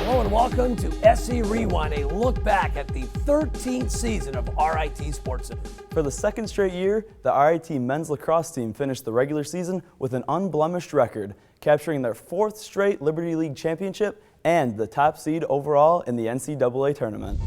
Hello and welcome to SC Rewind, a look back at the 13th season of RIT SportsZone. For the second straight year, the RIT men's lacrosse team finished the regular season with an unblemished record, capturing their fourth straight Liberty League championship and the top seed overall in the NCAA tournament.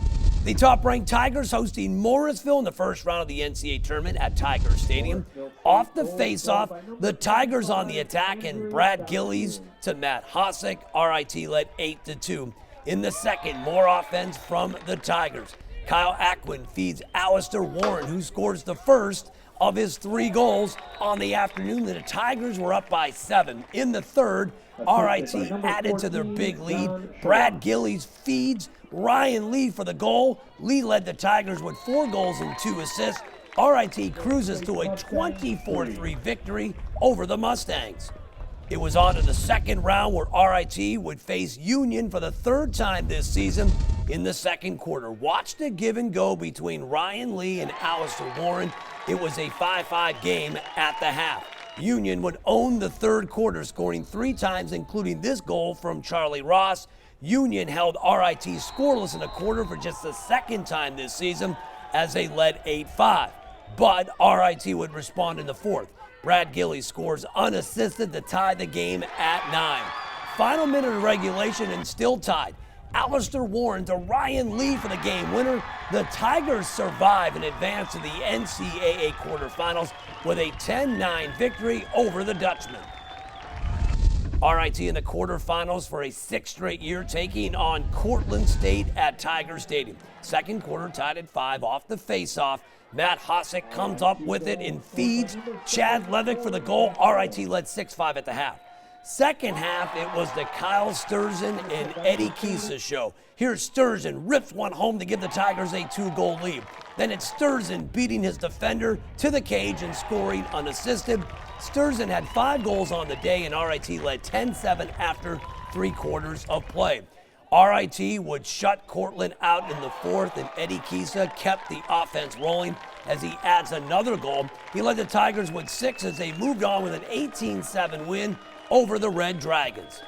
The top-ranked Tigers hosting Morrisville in the first round of the NCAA tournament at Tiger Stadium. Off the face-off, the Tigers on the attack, and Brad Gillies to Matt Hosick. RIT led 8-2. In the second, more offense from the Tigers. Kyle Ackwin feeds Alistair Warren, who scores the first of his 3 goals on the afternoon. The Tigers were up by 7. In the third, RIT added to their big lead. Brad Gillies feeds Ryan Lee for the goal. Lee led the Tigers with 4 goals and 2 assists. RIT cruises to a 24-3 victory over the Mustangs. It was on to the second round where RIT would face Union for the 3rd time this season in the second quarter. Watch the give and go between Ryan Lee and Alistair Warren. It was a 5-5 game at the half. Union would own the third quarter, scoring 3 times, including this goal from Charlie Ross. Union held RIT scoreless in a quarter for just the 2nd time this season as they led 8-5. But RIT would respond in the 4th. Brad Gillies scores unassisted to tie the game at 9. Final minute of regulation and still tied. Alistair Warren to Ryan Lee for the game winner. The Tigers survive and advance to the NCAA quarterfinals with a 10-9 victory over the Dutchman. RIT in the quarterfinals for a 6th straight year, taking on Cortland State at Tiger Stadium. Second quarter tied at 5 off the face-off. Matt Hosick comes up with it and feeds Chad Levick for the goal. RIT led 6-5 at the half. Second half, it was the Kyle Sturgeon and Eddie Kisa show. Here's Sturgeon, rips one home to give the Tigers a 2-goal lead. Then it's Sturgeon beating his defender to the cage and scoring unassisted. Sturgeon had 5 goals on the day, and RIT led 10-7 after 3 quarters of play. RIT would shut Cortland out in the 4th, and Eddie Kisa kept the offense rolling as he adds another goal. He led the Tigers with 6 as they moved on with an 18-7 win over the Red Dragons.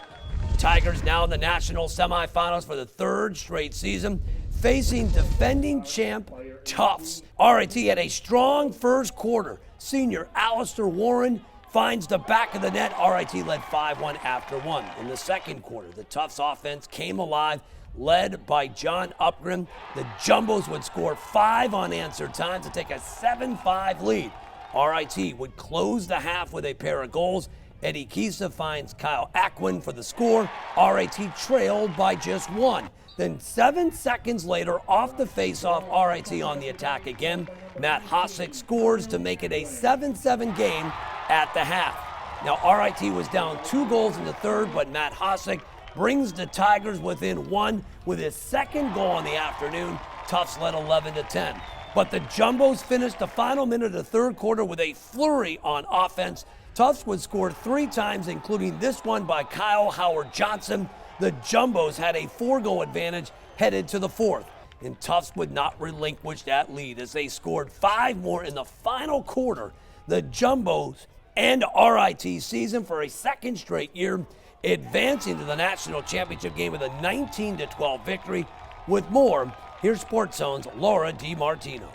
Tigers now in the national semifinals for the 3rd straight season, facing defending champ Tufts. RIT had a strong first quarter. Senior Alistair Warren finds the back of the net. RIT led 5-1 after 1. In the second quarter, the Tufts offense came alive, led by John Upgren. The Jumbos would score 5 unanswered times to take a 7-5 lead. RIT would close the half with a pair of goals. Eddie Kisa finds Kyle Ackwin for the score. RIT trailed by just 1. Then 7 seconds later, off the face-off, RIT on the attack again. Matt Hosick scores to make it a 7-7 game at the half. Now, RIT was down 2 goals in the 3rd, but Matt Hosick brings the Tigers within 1 with his 2nd goal on the afternoon. Tufts led 11-10. But the Jumbos finished the final minute of the 3rd quarter with a flurry on offense. Tufts would score 3 times, including this one by Kyle Howard-Johnson. The Jumbos had a 4-goal advantage headed to the 4th, and Tufts would not relinquish that lead as they scored 5 more in the final quarter. The Jumbos end RIT season for a 2nd straight year, advancing to the national championship game with a 19-12 victory. With more, here's SportsZone's Laura DiMartino.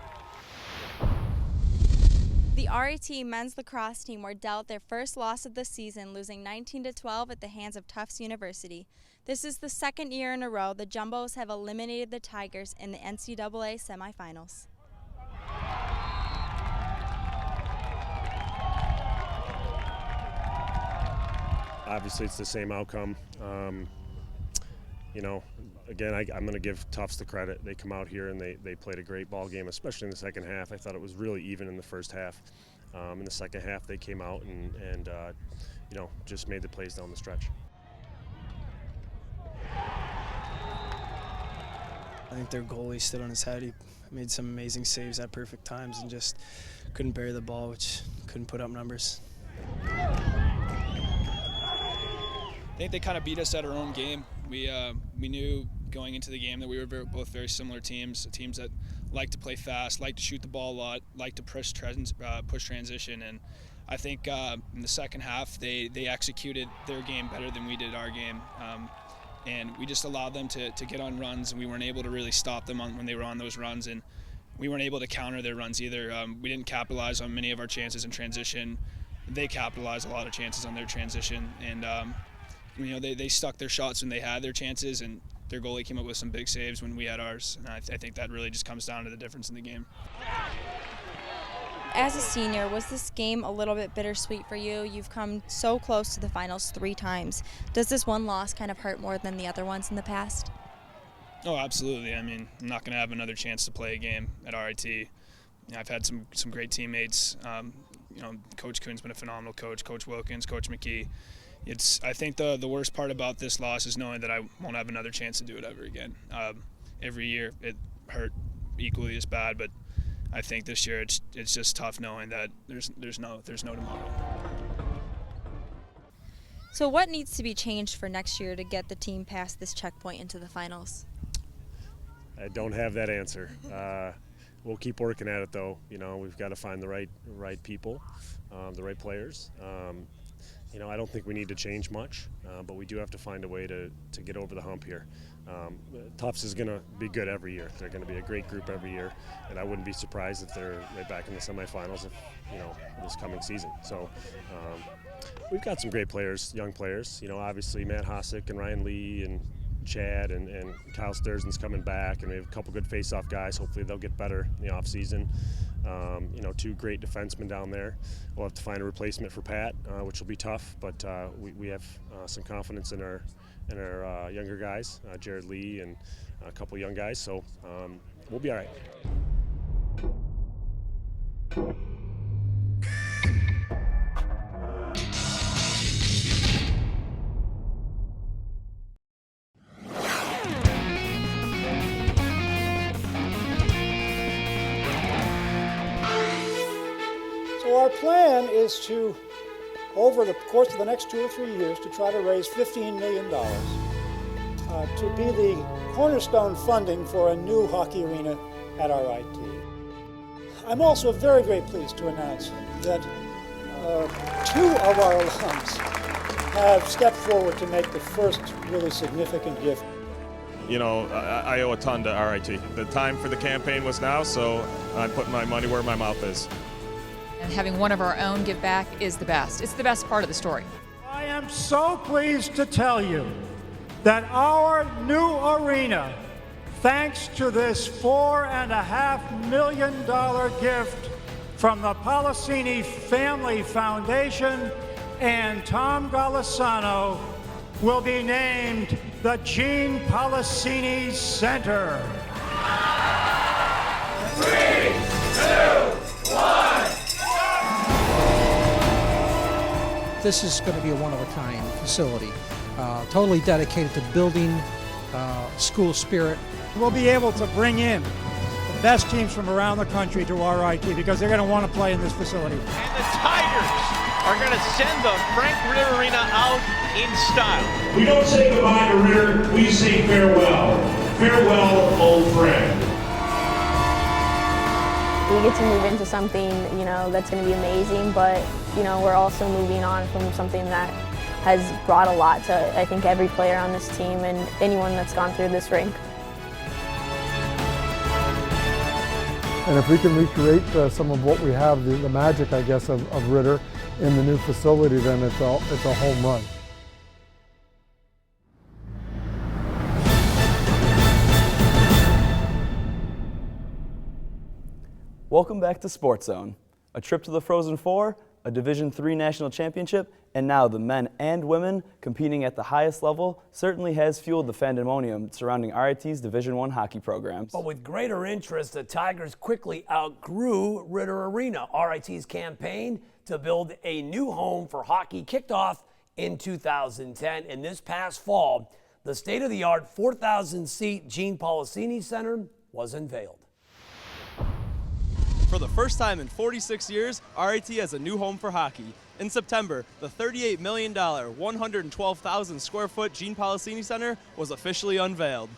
The RIT men's lacrosse team were dealt their first loss of the season, losing 19-12 at the hands of Tufts University. This is the 2nd year in a row the Jumbos have eliminated the Tigers in the NCAA semifinals. Obviously, it's the same outcome. Again, I'm going to give Tufts the credit. They come out here and they played a great ball game, especially in the second half. I thought it was really even in the first half. In the second half, they came out and just made the plays down the stretch. I think their goalie stood on his head. He made some amazing saves at perfect times and just couldn't bury the ball, which couldn't put up numbers. I think they kind of beat us at our own game. We knew going into the game that we were both very similar teams that like to play fast, like to shoot the ball a lot, like to push transition. And I think in the second half they executed their game better than we did our game. and we just allowed them to get on runs, and we weren't able to really stop them when they were on those runs, and we weren't able to counter their runs either. We didn't capitalize on many of our chances in transition. They capitalized a lot of chances on their transition, and they stuck their shots when they had their chances, and their goalie came up with some big saves when we had ours, and I think that really just comes down to the difference in the game. As a senior, was this game a little bit bittersweet for you? You've come so close to the finals 3 times. Does this one loss kind of hurt more than the other ones in the past? Oh, absolutely. I mean, I'm not going to have another chance to play a game at RIT. I've had some great teammates. Coach Kuhn's been a phenomenal coach. Coach Wilkins, Coach McKee. I think the worst part about this loss is knowing that I won't have another chance to do it ever again. Every year it hurt equally as bad, but I think this year it's just tough knowing that there's no tomorrow. So what needs to be changed for next year to get the team past this checkpoint into the finals? I don't have that answer. We'll keep working at it, though. We've got to find the right people, the right players. I don't think we need to change much, but we do have to find a way to get over the hump here. Tufts is going to be good every year. They're going to be a great group every year, and I wouldn't be surprised if they're right back in the semifinals this coming season. So we've got some great players, young players. Obviously Matt Hosick and Ryan Lee and Chad and Kyle Sturzen's coming back, and we have a couple good face-off guys. Hopefully they'll get better in the off-season. 2 great defensemen down there. We'll have to find a replacement for Pat, which will be tough, but we have some confidence in our younger guys, Jared Lee and a couple young guys, so we'll be all right. So our plan is to, over the course of the next 2 or 3 years, to try to raise $15 million to be the cornerstone funding for a new hockey arena at RIT. I'm also very, very pleased to announce that 2 of our alums have stepped forward to make the first really significant gift. I owe a ton to RIT. The time for the campaign was now, so I'm putting my money where my mouth is. And having one of our own give back is the best. It's the best part of the story. I am so pleased to tell you that our new arena, thanks to this $4.5 million gift from the Policini Family Foundation and Tom Golisano, will be named the Gene Policini Center. 3, 2, 1. This is going to be a one-of-a-kind facility, totally dedicated to building school spirit. We'll be able to bring in the best teams from around the country to RIT because they're going to want to play in this facility. And the Tigers are going to send the Frank Ritter Arena out in style. We don't say goodbye to Ritter, we say farewell. Farewell, old friend. We get to move into something, that's going to be amazing, but, we're also moving on from something that has brought a lot to, I think, every player on this team and anyone that's gone through this rink. And if we can recreate some of what we have, the magic, I guess, of Ritter in the new facility, then it's a home run. Welcome back to SportsZone. A trip to the Frozen Four, a Division III national championship, and now the men and women competing at the highest level certainly has fueled the fandemonium surrounding RIT's Division I hockey programs. But with greater interest, the Tigers quickly outgrew Ritter Arena. RIT's campaign to build a new home for hockey kicked off in 2010, and this past fall, the state-of-the-art 4,000-seat Gene Policini Center was unveiled. For the first time in 46 years, RIT has a new home for hockey. In September, the $38 million, 112,000 square foot Gene Policini Center was officially unveiled.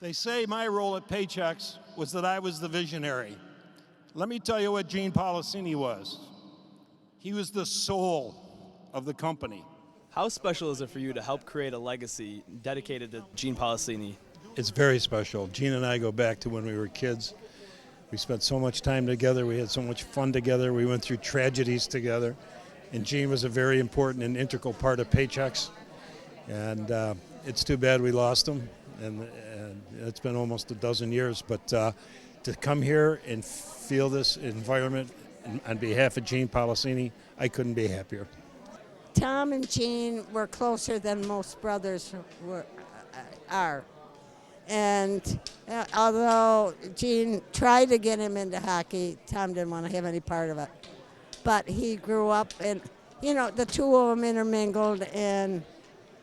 They say my role at Paychex was that I was the visionary. Let me tell you what Gene Policini was. He was the soul of the company. How special is it for you to help create a legacy dedicated to Gene Policini? It's very special. Gene and I go back to when we were kids. We spent so much time together. We had so much fun together. We went through tragedies together. And Gene was a very important and integral part of Paychecks. And it's too bad we lost him. And it's been almost a dozen years. But to come here and feel this environment on behalf of Gene Policini, I couldn't be happier. Tom and Gene were closer than most brothers are. And although Gene tried to get him into hockey, Tom didn't want to have any part of it. But he grew up and, the two of them intermingled. And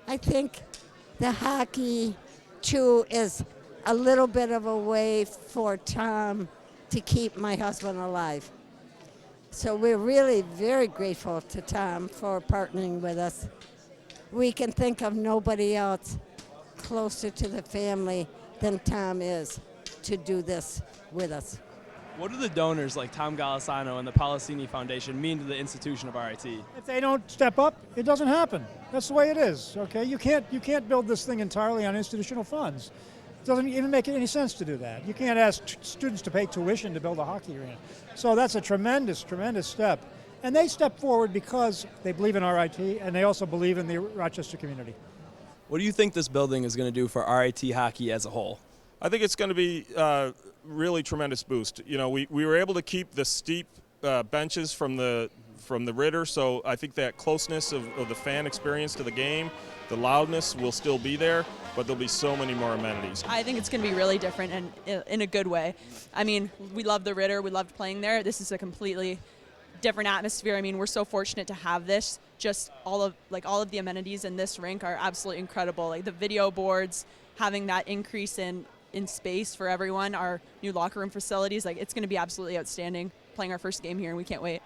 I think the hockey, too, is a little bit of a way for Tom to keep my husband alive. So we're really very grateful to Tom for partnering with us. We can think of nobody else closer to the family than Tom is to do this with us. What do the donors like Tom Golisano and the Policini Foundation mean to the institution of RIT? If they don't step up, it doesn't happen. That's the way it is, okay? You can't build this thing entirely on institutional funds. It doesn't even make any sense to do that. You can't ask students to pay tuition to build a hockey arena. So that's a tremendous, tremendous step. And they step forward because they believe in RIT and they also believe in the Rochester community. What do you think this building is going to do for RIT hockey as a whole? I think it's going to be really tremendous boost. We were able to keep the steep benches from the Ritter, so I think that closeness of the fan experience to the game, the loudness will still be there, but there'll be so many more amenities. I think it's going to be really different and in a good way. I mean, we love the Ritter. We loved playing there. This is a completely different atmosphere. I mean, we're so fortunate to have this. Just all of the amenities in this rink are absolutely incredible. Like the video boards, having that increase in space for everyone, our new locker room facilities, it's going to be absolutely outstanding playing our first game here, and we can't wait.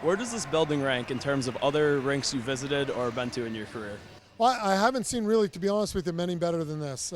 Where does this building rank in terms of other rinks you visited or been to in your career? Well, I haven't seen, really, to be honest with you, many better than this.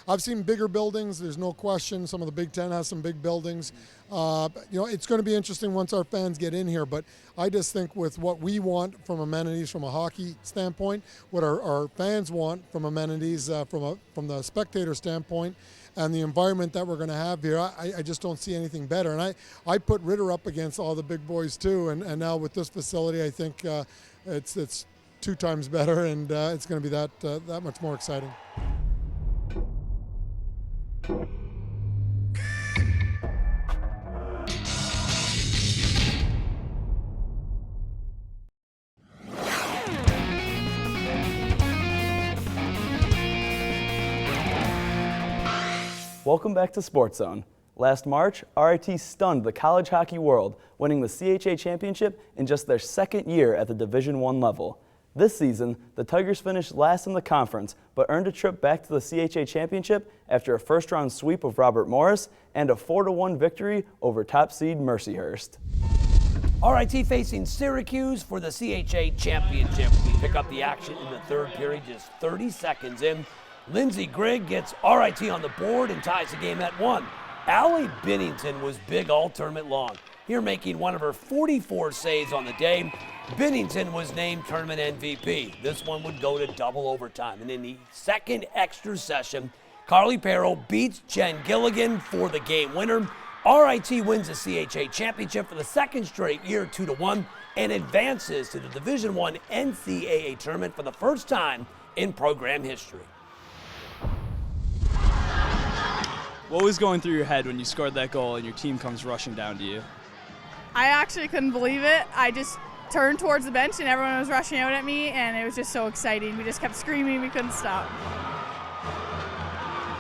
I've seen bigger buildings, there's no question. Some of the Big Ten has some big buildings. It's going to be interesting once our fans get in here, but I just think with what we want from amenities from a hockey standpoint, what our fans want from amenities from the spectator standpoint, and the environment that we're going to have here, I just don't see anything better. And I put Ritter up against all the big boys too, and now with this facility, I think it's 2 times better, and it's going to be that much more exciting. Welcome back to SportsZone. Last March, RIT stunned the college hockey world, winning the CHA championship in just their second year at the Division I level. This season, the Tigers finished last in the conference, but earned a trip back to the CHA championship after a first-round sweep of Robert Morris and a 4-1 victory over top seed Mercyhurst. RIT facing Syracuse for the CHA championship. We pick up the action in the third period, just 30 seconds in. Lindsey Grigg gets RIT on the board and ties the game at 1. Allie Binnington was big all tournament long, here making one of her 44 saves on the day. Binnington was named tournament MVP. This one would go to double overtime. And in the second extra session, Carly Perro beats Jen Gilligan for the game winner. RIT wins the CHA championship for the second straight year, 2-1, and advances to the Division I NCAA tournament for the first time in program history. What was going through your head when you scored that goal and your team comes rushing down to you? I actually couldn't believe it. I just turned towards the bench and everyone was rushing out at me, and it was just so exciting. We just kept screaming, we couldn't stop.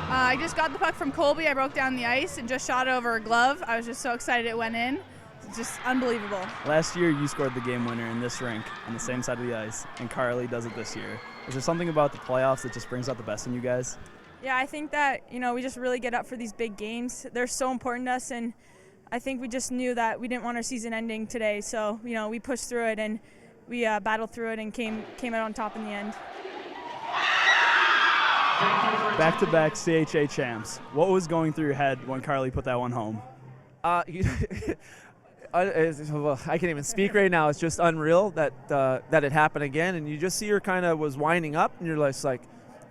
I just got the puck from Colby. I broke down the ice and just shot over a glove. I was just so excited it went in. It's just unbelievable. Last year you scored the game winner in this rink on the same side of the ice, and Carly does it this year. Is there something about the playoffs that just brings out the best in you guys? Yeah, I think that, we just really get up for these big games. They're so important to us, and I think we just knew that we didn't want our season ending today. So, we pushed through it, and we battled through it and came out on top in the end. Back-to-back CHA champs. What was going through your head when Carly put that one home? I can't even speak right now. It's just unreal that it happened again. And you just see her kind of was winding up, and you're just like,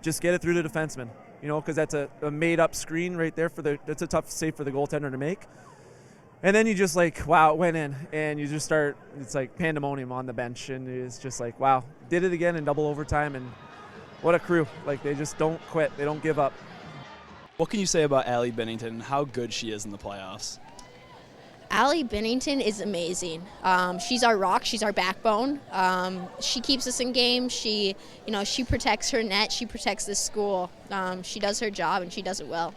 just get it through the defenseman, because that's a made-up screen right there that's a tough save for the goaltender to make. And then you just like, wow, it went in, and you just start. It's like pandemonium on the bench, and it's just like, wow, did it again in double overtime, and what a crew! Like they just don't quit, they don't give up. What can you say about Allie Bennington and how good she is in the playoffs? Allie Bennington is amazing. She's our rock. She's our backbone. She keeps us in games. She protects her net. She protects the school. She does her job, and she does it well.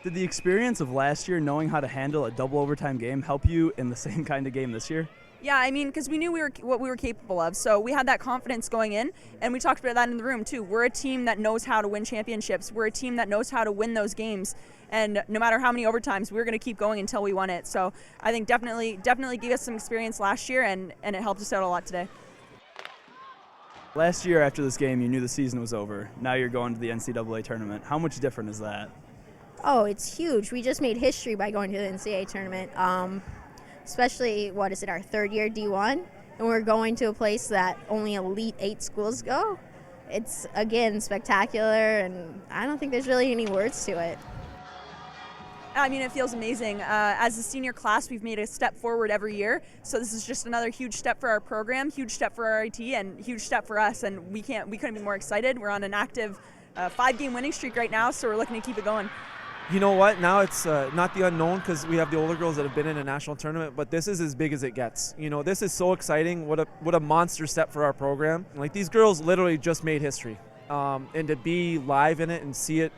Did the experience of last year knowing how to handle a double overtime game help you in the same kind of game this year? Yeah, I mean, because we knew what we were capable of, so we had that confidence going in, and we talked about that in the room too. We're a team that knows how to win championships. We're a team that knows how to win those games, and no matter how many overtimes, we're going to keep going until we won it. So I think definitely gave us some experience last year, and it helped us out a lot today. Last year after this game, you knew the season was over. Now you're going to the NCAA tournament. How much different is that? Oh, it's huge. We just made history by going to the NCAA tournament. Especially, our third year D1, and we're going to a place that only Elite 8 schools go. It's, again, spectacular, and I don't think there's really any words to it. I mean, it feels amazing. As a senior class, we've made a step forward every year, so this is just another huge step for our program, huge step for our RIT, and huge step for us, and we couldn't be more excited. We're on an active 5-game winning streak right now, so we're looking to keep it going. You know what? Now it's not the unknown because we have the older girls that have been in a national tournament, but this is as big as it gets. This is so exciting. What a monster step for our program. Like, these girls literally just made history, and to be live in it and see it,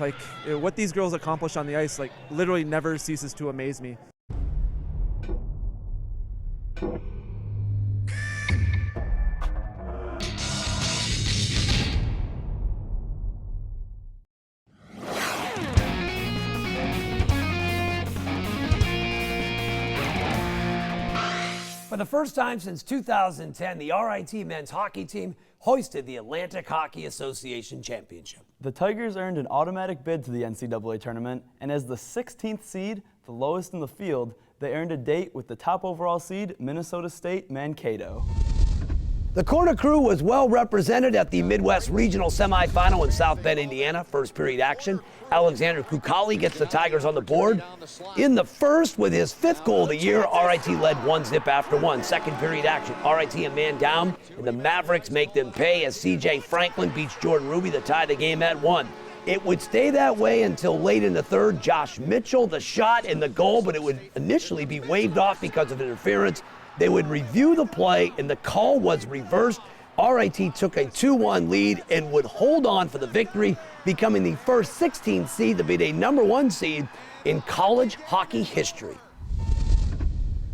like what these girls accomplish on the ice, like literally never ceases to amaze me. For the first time since 2010, the RIT men's hockey team hoisted the Atlantic Hockey Association Championship. The Tigers earned an automatic bid to the NCAA tournament, and as the 16th seed, the lowest in the field, they earned a date with the top overall seed, Minnesota State Mankato. The Corner Crew was well represented at the Midwest Regional Semifinal in South Bend, Indiana. First period action. Alexander Kukali gets the Tigers on the board. In the first, with his 5th goal of the year, RIT led 1-0 after 1. Second period action. RIT a man down, and the Mavericks make them pay as CJ Franklin beats Jordan Ruby to tie the game at 1. It would stay that way until late in the third. Josh Mitchell, the shot and the goal, but it would initially be waved off because of interference. They would review the play, and the call was reversed. RIT took a 2-1 lead and would hold on for the victory, becoming the first 16 seed to beat a #1 seed in college hockey history.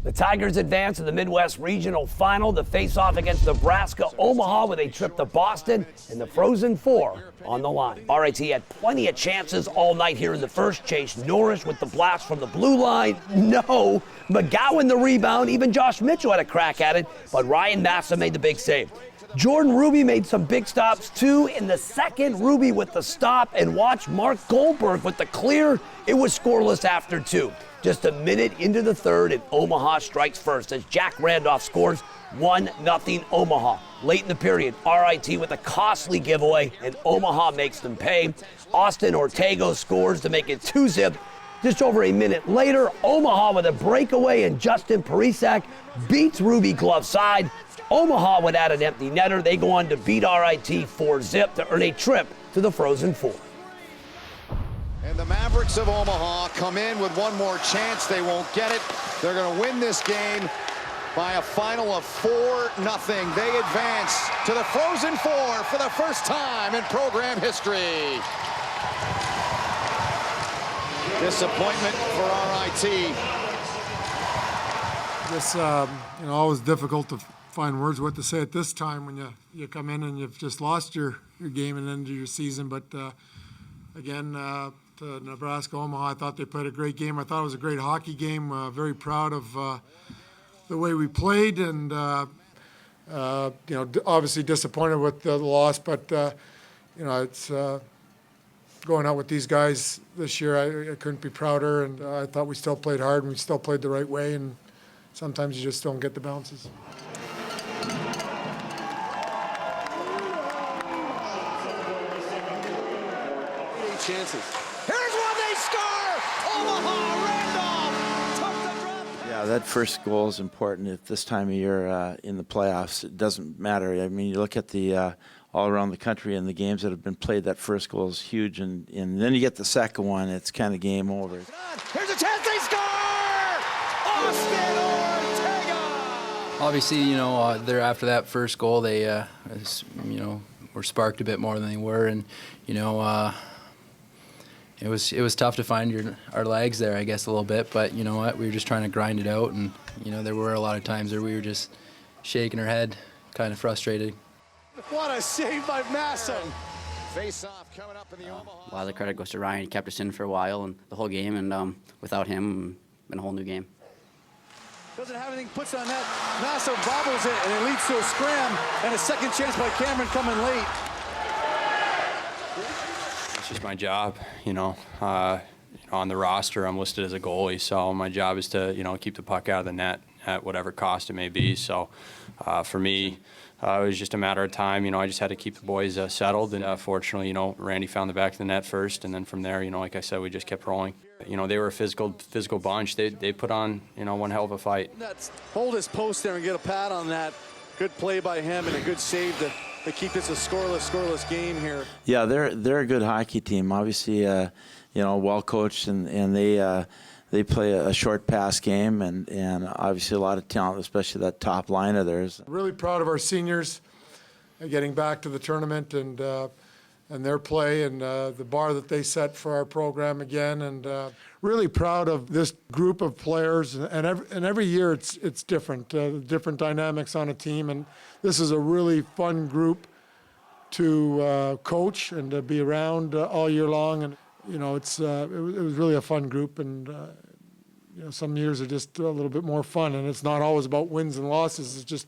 The Tigers advance to the Midwest Regional Final to face off against Nebraska Omaha with a trip to Boston and the Frozen Four on the line. RIT had plenty of chances all night here in the first. Chase Norris with the blast from the blue line. No. McGowan the rebound. Even Josh Mitchell had a crack at it, but Ryan Massa made the big save. Jordan Ruby made some big stops too. In the second, Ruby with the stop, and watch Mark Goldberg with the clear. It was scoreless after 2. Just a minute into the third, and Omaha strikes first as Jack Randolph scores 1-0 Omaha. Late in the period, RIT with a costly giveaway, and Omaha makes them pay. Austin Ortego scores to make it 2-0. Just over a minute later, Omaha with a breakaway, and Justin Parisak beats Ruby glove side. Omaha would add an empty netter. They go on to beat RIT 4-0 to earn a trip to the Frozen Four. And the Mavericks of Omaha come in with one more chance. They won't get it. They're going to win this game by a final of 4-0. They advance to the Frozen Four for the first time in program history. Disappointment for RIT. It's always difficult to find words what to say at this time when you come in and you've just lost your game and end of your season. But again, to Nebraska Omaha, I thought they played a great game. I thought it was a great hockey game. Very proud of the way we played, and obviously disappointed with the loss. But it's going out with these guys this year. I couldn't be prouder, and I thought we still played hard and we still played the right way, and sometimes you just don't get the bounces. Chances. Here's one, they score! Omaha, Randolph took the drop. Yeah, that first goal is important at this time of year in the playoffs. It doesn't matter. I mean, you look at the all around the country and the games that have been played, that first goal is huge, and then you get the second one, it's kind of game over. Here's a chance, they score! Austin Ortega! Obviously, you know, they're after that first goal, they, you know, were sparked a bit more than they were, and you know, it was tough to find our legs there, I guess, a little bit. But you know what, we were just trying to grind it out, and you know, there were a lot of times where we were just shaking our head, kind of frustrated. What a save by Massa! Face-off coming up in the Omaha. A lot of the credit goes to Ryan. He kept us in for a while and the whole game, and without him, been a whole new game. Doesn't have anything, puts on net. Massa bobbles it, and it leads to a scram and a second chance by Cameron coming late. It's just my job, you know. On the roster, I'm listed as a goalie, so my job is to, you know, keep the puck out of the net at whatever cost it may be. So, for me, it was just a matter of time. You know, I just had to keep the boys settled, and fortunately, you know, Randy found the back of the net first, and then from there, you know, like I said, we just kept rolling. You know, they were a physical bunch. They put on, you know, one hell of a fight. Hold his post there and get a pad on that. Good play by him and a good save to keep this a scoreless game here. Yeah, they're a good hockey team. Obviously, you know, well coached, and they play a short pass game, and obviously a lot of talent, especially that top line of theirs. Really proud of our seniors getting back to the tournament and their play and the bar that they set for our program again, and really proud of this group of players. And every year it's different, different dynamics on a team, and this is a really fun group to coach and to be around all year long. And you know, it was really a fun group, and you know, some years are just a little bit more fun, and it's not always about wins and losses. It's just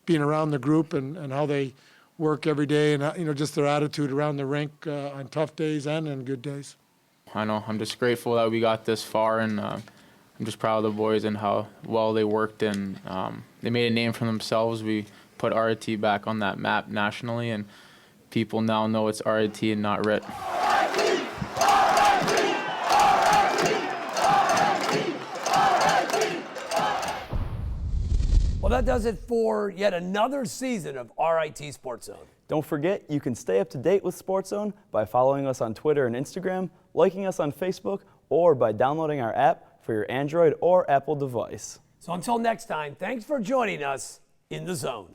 being around the group and how they work every day, and you know, just their attitude around the rink on tough days and in good days. I know I'm just grateful that we got this far, and I'm just proud of the boys and how well they worked, and they made a name for themselves. We put RIT back on that map nationally, and people now know it's RIT and not RIT. Well, that does it for yet another season of RIT SportsZone. Don't forget, you can stay up to date with SportsZone by following us on Twitter and Instagram, liking us on Facebook, or by downloading our app for your Android or Apple device. So until next time, thanks for joining us in the zone.